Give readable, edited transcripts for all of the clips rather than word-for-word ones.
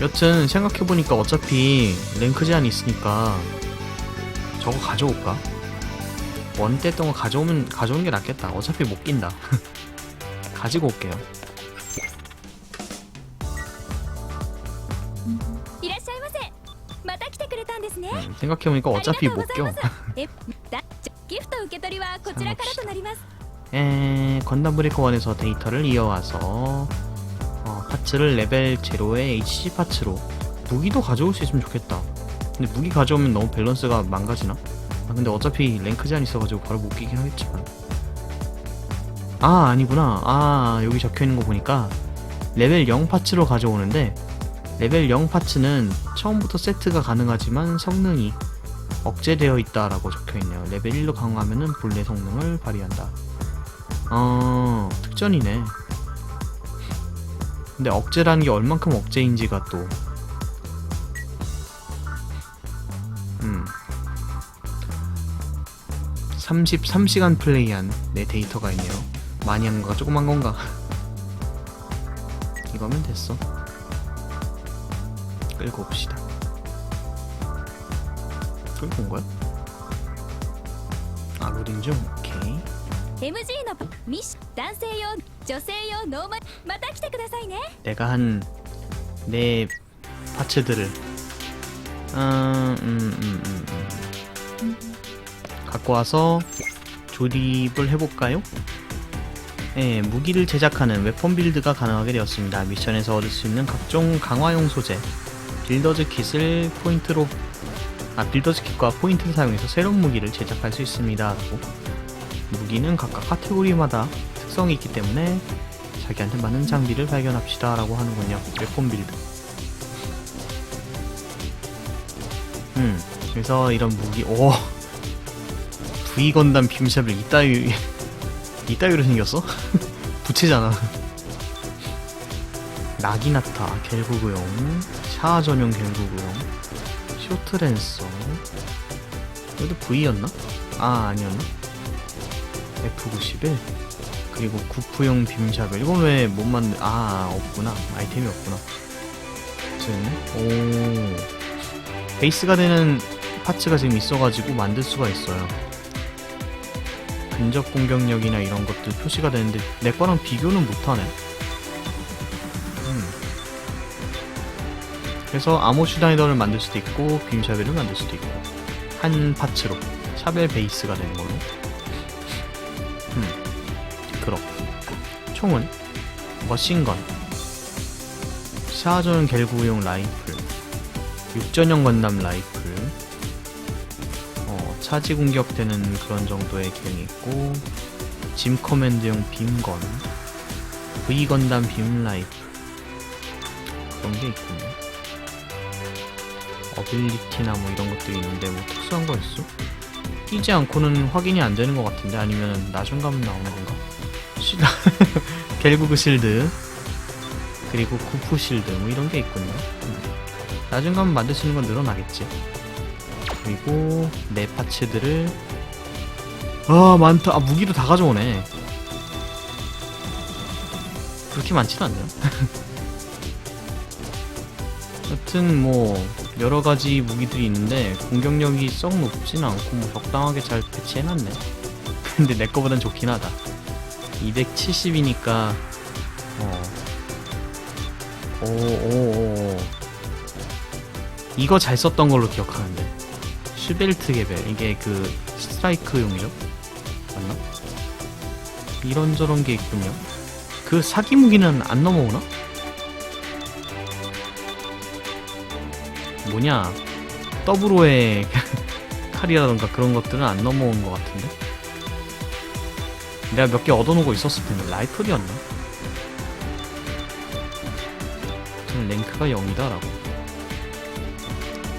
여튼 생각해보니까 어차피 랭크 제한이 있으니까 저거 가져올까? 원때 동안 가져오는 게 낫겠다. 어차피 못 낀다. 가지고 올게요. いらっしゃいませ。また来てくれたんですね。 생각해보니까 ありがと 어차피 うご 못 ざい 껴. ます。ギフト受け取りはこちらからとなります。 건담 브레이커 1에서 데이터를 이어와서 파츠를 레벨 0의 HC 파츠로 무기도 가져올 수 있으면 좋겠다. 근데 무기 가져오면 너무 밸런스가 망가지나? 근데 어차피 랭크 제한 있어가지고 바로 못 끼긴 하겠지만. 아니구나. 여기 적혀있는 거 보니까 레벨 0 파츠로 가져오는데 레벨 0 파츠는 처음부터 세트가 가능하지만 성능이 억제되어 있다라고 적혀있네요. 레벨 1로 강화하면은 본래 성능을 발휘한다. 특전이네. 근데 억제라는 게 얼만큼 억제인지가 또 33시간 플레이한 내 데이터가 있네요. 많이 한 건가 조금 한 건가. 이거면 됐어. 끌고 옵시다. 끌고 온 거야? 로딩 중. 오케이. MG のミッション男性用女性用ノーマルまた来てくださいね。 내가 한 내 파츠들을 갖고 와서 조립을 해볼까요? 네, 무기를 제작하는 웨폰 빌드가 가능하게 되었습니다. 미션에서 얻을 수 있는 각종 강화용 소재, 빌더즈 킷을 포인트로 빌더즈 킷과 포인트를 사용해서 새로운 무기를 제작할 수 있습니다. 라고. 무기는 각각 카테고리마다 특성이 있기 때문에 자기한테 맞는 장비를 발견합시다 라고 하는군요. 웨폰 빌드. 그래서 이런 무기 V 건담 빔샵을 이따위로 생겼어? 부채잖아. 나기나타 겔구구용, 샤아 전용 겔구구용, 쇼트랜서. 여기도 V였나? 아니었나? F91 그리고 구프용 빔샵을. 이건 왜 못 만들? 없구나. 아이템이 없구나. 베이스가 되는 파츠가 지금 있어가지고 만들 수가 있어요. 근접 공격력이나 이런 것들 표시가 되는데 내 거랑 비교는 못하네. 그래서 아모 슈나이더를 만들 수도 있고 빔샤벨을 만들 수도 있고 한 파츠로 샤벨 베이스가 되는 걸로. 그렇고 총은 머신건, 샤아전 겔구용 라이플, 육전용 건담 라이플, 차지 공격되는 그런 정도의 기능이 있고, 짐 커맨드용 빔건, V 건담 빔 라이플 그런 게 있군요. 어빌리티나 뭐 이런 것들이 있는데 뭐 특수한 거 있어? 끼지 않고는 확인이 안 되는 것 같은데. 아니면 나중 가면 나오는 건가? 겔구그 실드 그리고 구프 실드 뭐 이런 게 있군요. 나중 가면 만들 수 있는 건 늘어나겠지. 그리고 내 파츠들을 많다. 무기도 다 가져오네. 그렇게 많지는 않네요. 여튼 뭐 여러가지 무기들이 있는데 공격력이 썩 높진 않고 뭐 적당하게 잘 배치해놨네. 근데 내 거보단 좋긴 하다. 270이니까 이거 잘 썼던 걸로 기억하는데. 슈벨트 개벨, 이게 그 스트라이크용이죠? 맞나? 이런저런 게 있군요. 그 사기 무기는 안 넘어오나? 뭐냐, 더블오의 칼이라던가 그런 것들은 안 넘어온 것 같은데? 내가 몇 개 얻어놓고 있었을 텐데. 라이플이었나? 저는 랭크가 0이다 라고.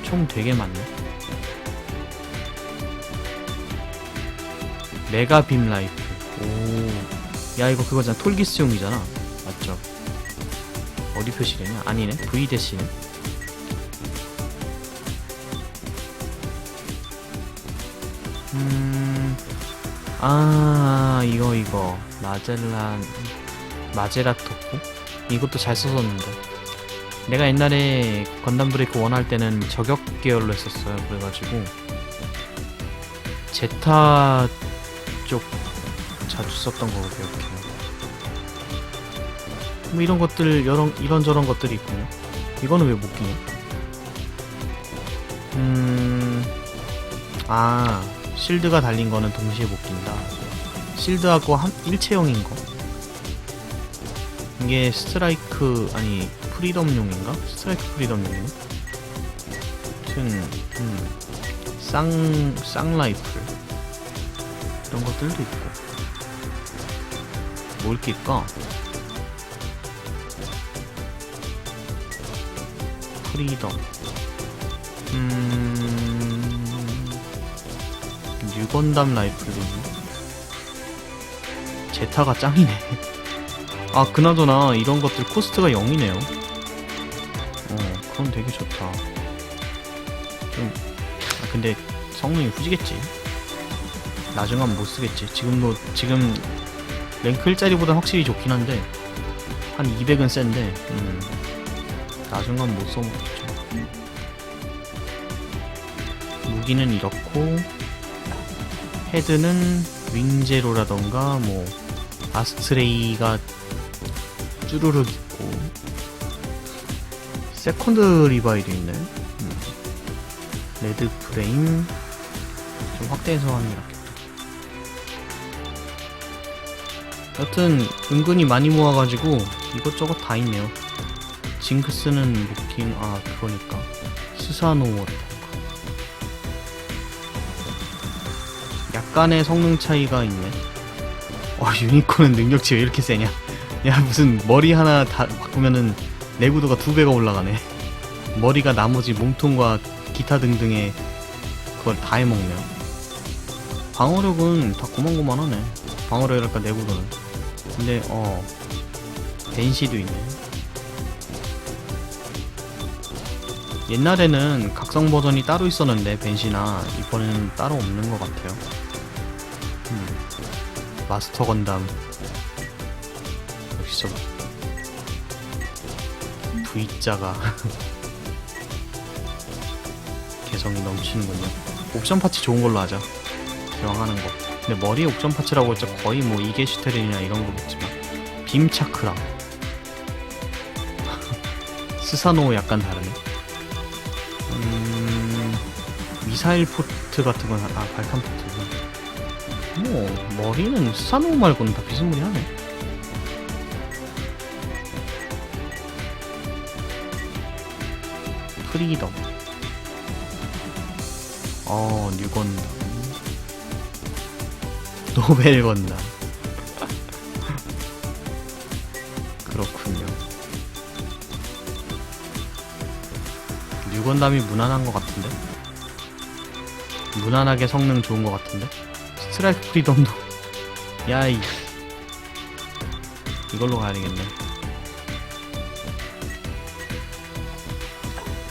총 되게 많네. 메가 빔 라이플. 야, 이거 그거잖아. 톨기스용이잖아. 맞죠? 어디 표시되냐? 아니네. V 대시네. 이거 마제라토프? 이것도 잘 써졌는데. 내가 옛날에 건담 브레이크 1 할 때는 저격 계열로 했었어요. 그래가지고 제타 쪽 자주 썼던 거 기억해요. 뭐 이런 것들 이런저런 것들이 있군요. 이거는 왜 못 끼냐? 아, 실드가 달린 거는 동시에 못 낀다. 실드하고 일체형인 거. 이게 스트라이크 아니 프리덤용인가? 스트라이크 프리덤용인가? 아무튼 쌍라이플 이런 것들도 있고. 뭘 낄까? 프리덤. 뉴건담 라이플도 있네. 제타가 짱이네. 아, 그나저나 이런 것들 코스트가 0이네요. 그럼 되게 좋다. 근데 성능이 후지겠지. 나중에 한번 못쓰겠지. 지금 랭크 1짜리보다 확실히 좋긴 한데 한 200은 센데 나중에 한번 못 써먹겠죠. 무기는 이렇고, 헤드는 윙제로라던가 뭐 아스트레이가 쭈루룩 있고, 세컨드 리바이도 있네. 레드 프레임 좀 확대해서 하는 게 낫겠다. 여튼 은근히 많이 모아가지고 이것저것 다 있네요. 징크스는 못긴, 그거니까 스사노워라던가. 약간의 성능 차이가 있네. 유니콘은 능력치 왜 이렇게 세냐? 야, 무슨 머리 하나 다 바꾸면은 내구도가 2배가 올라가네. 머리가 나머지 몸통과 기타 등등의 그걸 다 해먹네요. 방어력은 다 고만고만하네. 방어력이랄까 내구도는. 근데 벤시도 있네. 옛날에는 각성 버전이 따로 있었는데 벤시나 이번에는 따로 없는 것 같아요. 마스터 건담 역시 좀 V자가 개성이 넘치는군요. 옵션 파츠 좋은 걸로 하자. 기왕하는 거. 근데 머리에 옵션 파츠라고 했죠. 거의 뭐 이게슈테린이나 이런 거겠지만, 빔 차크라 스사노 약간 다르네. 미사일 포트 같은 건 발칸 포트고. 뭐 머리는 스사노 말고는 다 비스무리하네. 프리덤. 뉴건담. 노벨 건담. 그렇군요. 뉴건담이 무난한 것 같은데? 무난하게 성능 좋은 것 같은데? 스트라이크 프리덤도 야이, 이걸로 가야 되겠네.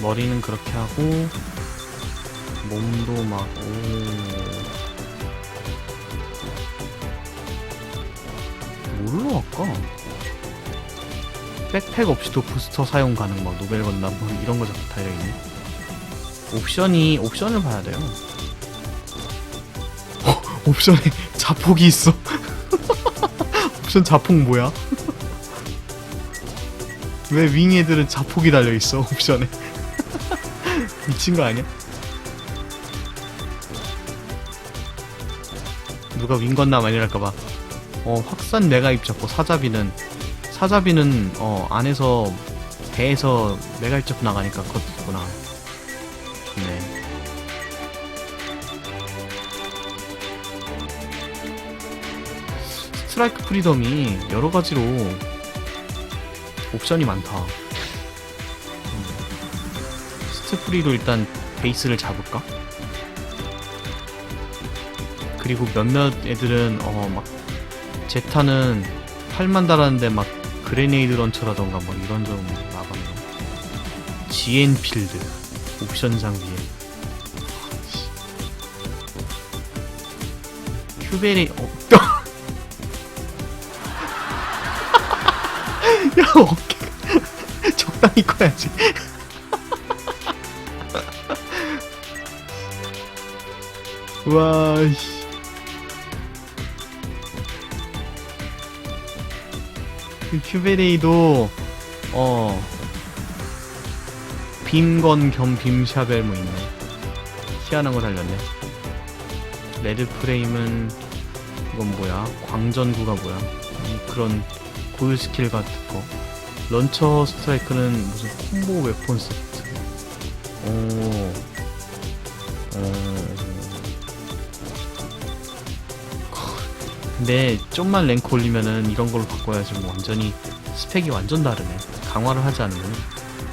머리는 그렇게 하고 몸도 막 뭘로 할까? 백팩 없이도 부스터 사용 가능, 막 노벨 건담 뭐 이런 거 자꾸 달려있네. 옵션을 봐야 돼요. 옵션에 자폭이 있어. 옵션 자폭 뭐야? 왜 윙 애들은 자폭이 달려있어 옵션에? 미친 거 아니야? 누가 윙건담 아니랄까봐. 확산 메가 입잡고 사자비는 안에서 배에서 메가 입잡고 나가니까 그것도 있구나. 좋네. 스트라이크 프리덤이 여러가지로 옵션이 많다. 스트프리로 일단 베이스를 잡을까? 그리고 몇몇 애들은 막 제타는 팔만 달았는데 막 그레네이드 런처라던가 뭐 이런 좀 나가네요. GN 필드 옵션 장비에 큐베리 야, 어깨 적당히 커야지. 와, 씨. 그 큐베레이도 빔건 겸 빔샤벨 뭐 있네. 희한한 거 달렸네. 레드 프레임은 이건 뭐야? 광전구가 뭐야? 그런 고유 스킬 같은 거. 런처 스트라이크는 무슨 콤보 웨폰 세트. 근데 좀만 랭크 올리면은 이런 걸로 바꿔야지 뭐 완전히 스펙이 완전 다르네. 강화를 하지 않으면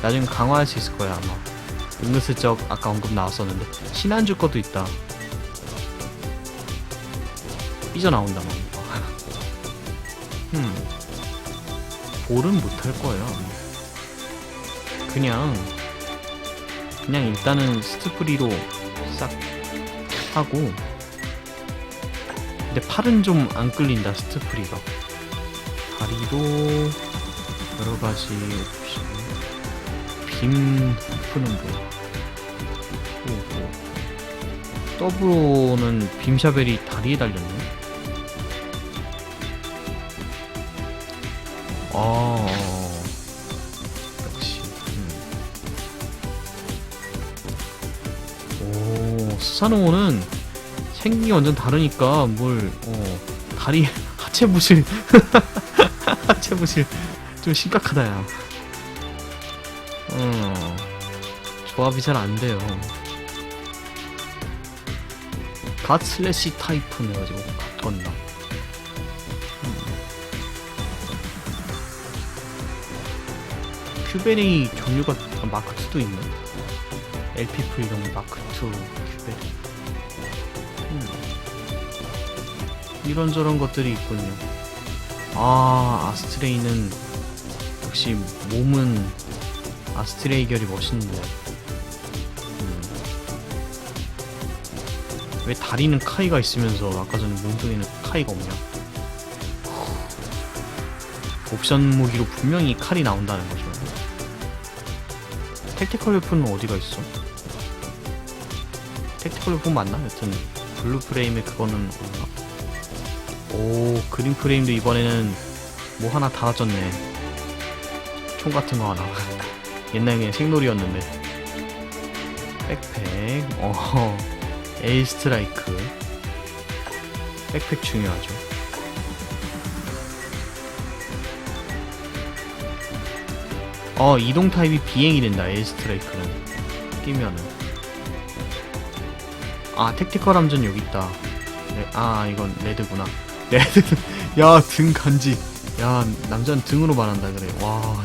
나중에 강화할 수 있을 거야 아마. 은근슬쩍 아까 언급 나왔었는데 신한주 것도 있다. 삐져나온다 막. 볼은 못할 거예요 아마. 그냥 일단은 스트프리로 싹 하고. 근데 팔은 좀 안 끌린다 스트프리가. 다리도 여러가지 옵션. 빔 후프는 뭐야? 더블로는 빔샤벨이 다리에 달렸네. 역시. 오, 스사노오는 생긴 게 완전 다르니까 뭘 다리 하체 부실 하체 부실 좀 심각하다 야. 조합이 잘 안 돼요. 갓 슬래시 타입은 해가지고 갓 건다. 큐베리 종류가 마크2도 있네. LP 프리덤 마크2 큐베리. 이런저런 것들이 있군요. 아스트레이는 역시 몸은 아스트레이 결이 멋있는데 왜 다리는 카이가 있으면서 아까 전에 몸뚱이는 카이가 없냐? 옵션 무기로 분명히 칼이 나온다는 거죠. 택티컬 웨폰은 어디가 있어? 택티컬 웨폰 맞나? 여튼 블루 프레임에 그거는 없나? 오, 그린 프레임도 이번에는 뭐 하나 달아졌네. 총 같은 거 하나. 옛날에 그냥 생놀이였는데. 백팩, 에일 스트라이크. 백팩 중요하죠. 이동 타입이 비행이 된다. 에일 스트라이크는 끼면은. 택티컬 함전 여기 있다. 네, 이건 레드구나. 레드. 야, 등 간지. 야, 남자는 등으로 말한다 그래. 와,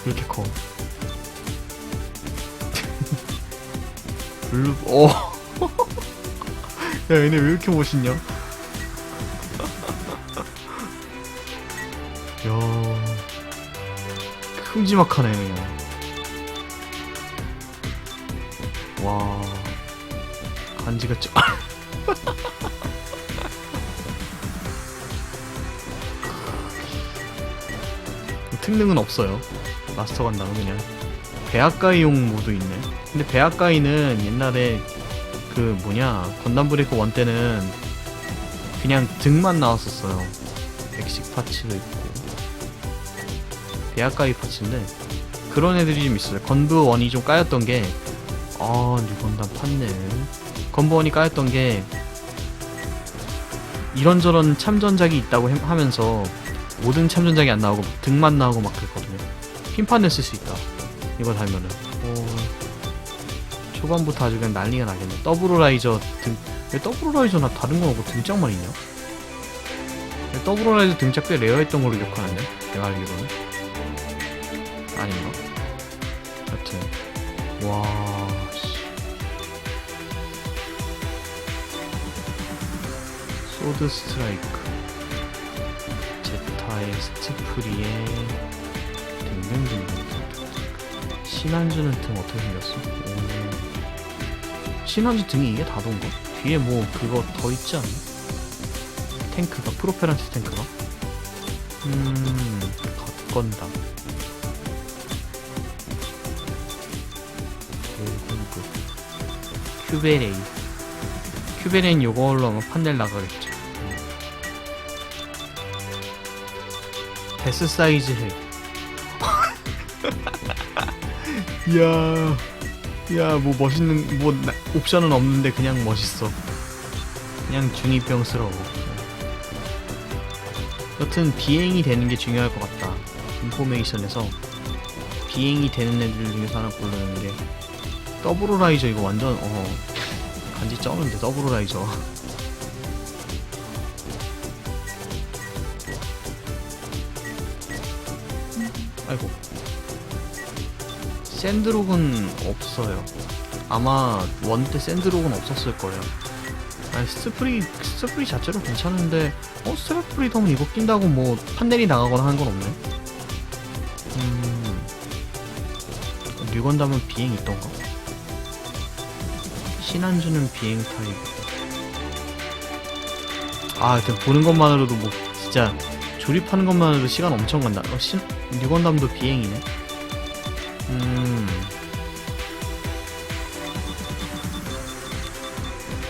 이렇게 커. 블루. 야, 얘네 왜 이렇게 멋있냐? 야, 큼지막하네 그냥. 와, 간지가 좀. 특능은 없어요. 마스터 간다면 그냥 배아가이용 모드 있네. 근데 배아가이는 옛날에 그 건담 브레이커 1 때는 그냥 등만 나왔었어요. 백식 파츠도 있고 배아가이 파츠인데 그런 애들이 좀 있어요. 건브 1이 좀 까였던 게 뉴건담 팠네. 건브 1이 까였던 게 이런저런 참전작이 있다고 하면서 모든 참전작이 안 나오고 등만 나오고 막 그랬거든요. 핀판 냈을 수 있다. 이거 달면은. 초반부터 아주 그냥 난리가 나겠네. 더블라이저 등. 왜 더블라이저나 다른 건 없고 등짝만 있냐? 더블라이저 등짝 꽤 레어했던 걸로 기억하는데? 내가 알기로는. 아닌가? 여튼. 와, 씨. 소드 스트라이크. 제타의 스티프리의 등등등등. 신한주는 등 어떻게 생겼어? 신한주 등이 이게 다던가? 뒤에 뭐 그거 더 있지 않나? 탱크가 프로페란트 탱크가? 갓건다. 큐베레이. 큐베레인 요걸로 아마 판넬 나가겠죠. 데스 사이즈 핵. 야, 뭐 멋있는, 뭐, 옵션은 없는데 그냥 멋있어. 그냥 중이병스러워. 여튼 비행이 되는 게 중요할 것 같다. 인포메이션에서 비행이 되는 애들 중에서 하나 고르는 게 더블 호라이저. 이거 완전 간지 쩌는데 더블 호라이저. 아이고. 샌드록은 없어요. 아마 원 때 샌드록은 없었을 거예요. 아니, 스프리 자체로 괜찮은데 스트랩 프리덤은 이거 낀다고 뭐 판넬이 나가거나 하는 건 없네. 류건담은 비행 있던가? 신한주는 비행 타입. 하여튼 보는 것만으로도 뭐 진짜 조립하는 것만으로도 시간 엄청 간다. 류건담도 비행이네.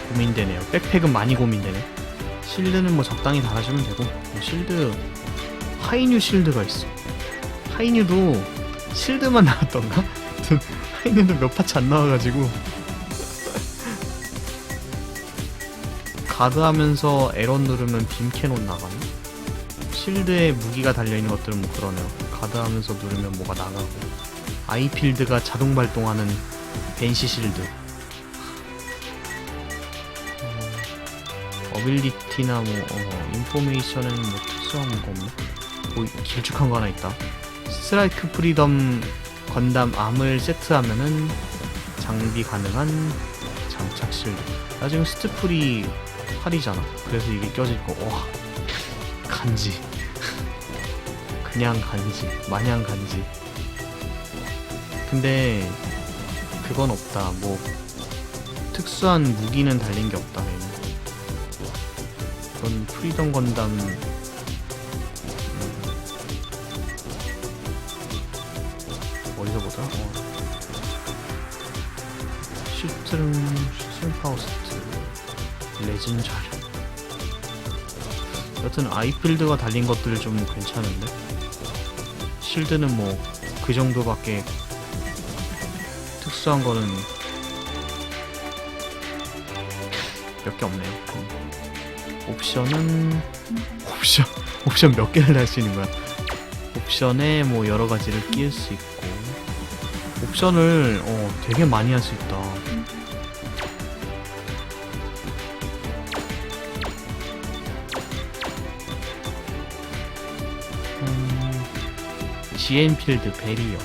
고민되네요. 백팩은 많이 고민되네. 실드는 뭐 적당히 달아주면 되고, 뭐 실드, 하이뉴 실드가 있어. 하이뉴도 실드만 나왔던가? 하이뉴도 몇 파츠 안 나와가지고 가드 하면서 에런 누르면 빔 캐논 나가네. 실드에 무기가 달려있는 것들은 뭐 그러네요. 가드 하면서 누르면 뭐가 나가고, 아이필드가 자동 발동하는 벤시 실드. 어빌리티나 뭐 인포메이션에는 뭐 특수한 거 없네. 뭐 길쭉한 거 하나 있다. 스트라이크 프리덤 건담 암을 세트하면은 장비 가능한 장착 실드. 나 지금 스트프리 8이잖아. 그래서 이게 껴질 거. 와, 간지. 그냥 간지. 마냥 간지. 근데 그건 없다. 뭐 특수한 무기는 달린 게 없다. 얘는. 이건 프리덤 건담. 어디서 보자? 슈트름 파우스트 레진 자료. 여튼 아이필드가 달린 것들이 좀 괜찮은데, 실드는 뭐 그 정도밖에 특수한 거는 몇 개 없네요. 옵션은 옵션 몇 개를 달 수 있는 거야? 옵션에 뭐 여러 가지를 끼울 수 있고, 옵션을 되게 많이 할 수 있다. GN필드 베리어,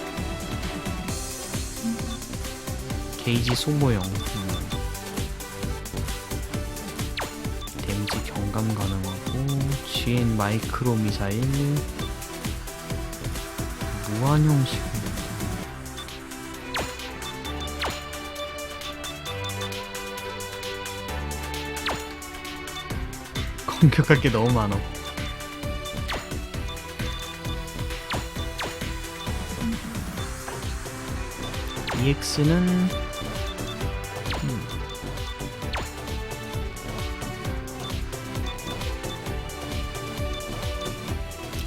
게이지 소모형, 데미지 경감 가능하고, GN 마이크로 미사일, 무한 형식. 공격할 게 너무 많아. EX는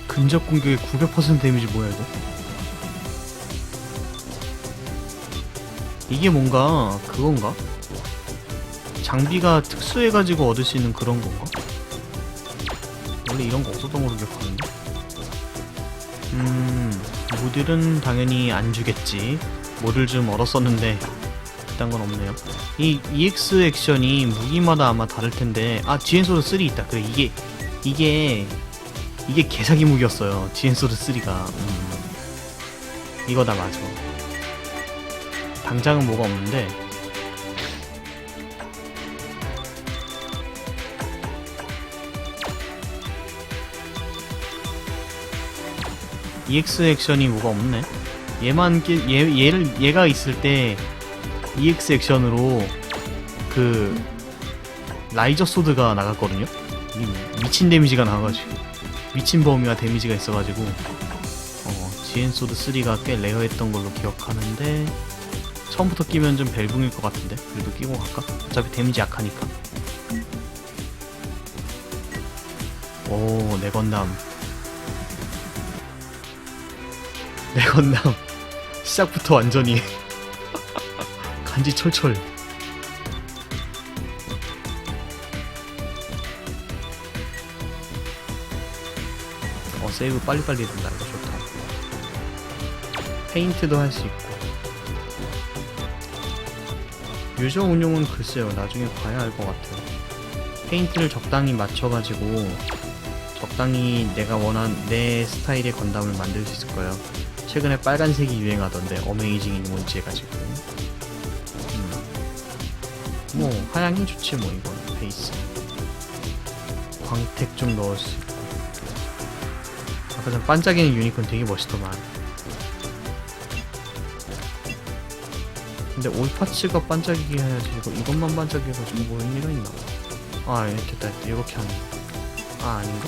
근접 공격에 900% 데미지. 뭐야 이거? 이게 뭔가 그건가? 장비가 특수해가지고 얻을 수 있는 그런 건가? 원래 이런 거 없었던 걸로 기억하는데. 모듈은 당연히 안 주겠지. 모듈 좀 얼었었는데 그딴 건 없네요. 이 EX 액션이 무기마다 아마 다를 텐데, GN소드 3 있다. 그래, 이게 개사기 무기였어요. GN소드 3가. 이거다, 맞아. 당장은 뭐가 없는데, EX 액션이 뭐가 없네. 얘가 있을 때 EX 액션으로 그 라이저 소드가 나갔거든요. 미친 데미지가 나와가지고, 미친 범위와 데미지가 있어가지고 GN 소드 3가 꽤 레어했던 걸로 기억하는데, 처음부터 끼면 좀 벨붕일 것 같은데. 그래도 끼고 갈까? 어차피 데미지 약하니까. 오, 내 건담. 내 건담. 시작부터 완전히 간지 철철. 세이브 빨리빨리 된다. 이거 좋다. 페인트도 할 수 있고. 유저 운용은 글쎄요, 나중에 봐야 알 것 같아요. 페인트를 적당히 맞춰가지고 적당히 내가 원하는 내 스타일의 건담을 만들 수 있을 거예요. 최근에 빨간색이 유행하던데, 어메이징 이모지 해가지고. 뭐 하향이 좋지 뭐. 이거는 베이스 광택 좀 넣을 수 있고. 아까 전 반짝이는 유니콘 되게 멋있더만. 근데 올 파츠가 반짝이게 해야지. 이것만 반짝여가지고 뭐 의미가 있나? 아, 됐다. 이렇게 하는 거. 아, 아닌가?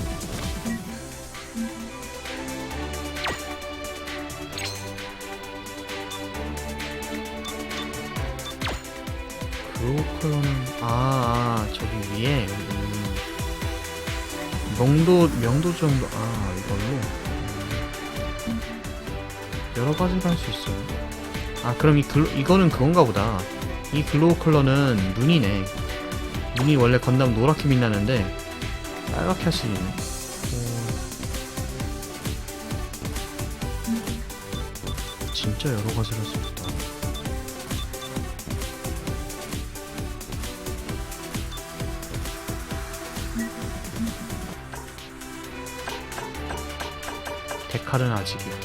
그로우 컬러는 저기 위에 명도 정도. 이걸로 여러 가지가 할 수 있어요. 그럼 이거는 그건가 보다. 이 글로우 컬러는 눈이네. 눈이 원래 건담 노랗게 빛나는데 빨갛게 할 수 있네. 진짜 여러 가지를 할 수 있다. 데칼은 아직이고,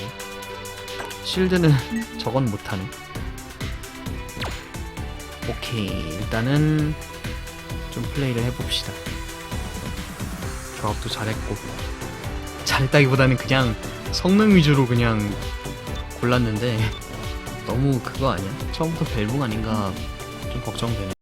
실드는 저건 못하네. 오케이, 일단은 좀 플레이를 해봅시다. 조합도 잘했고, 잘했다기보다는 그냥 성능 위주로 그냥 골랐는데 너무 그거 아니야? 처음부터 벨붕 아닌가 좀 걱정되네.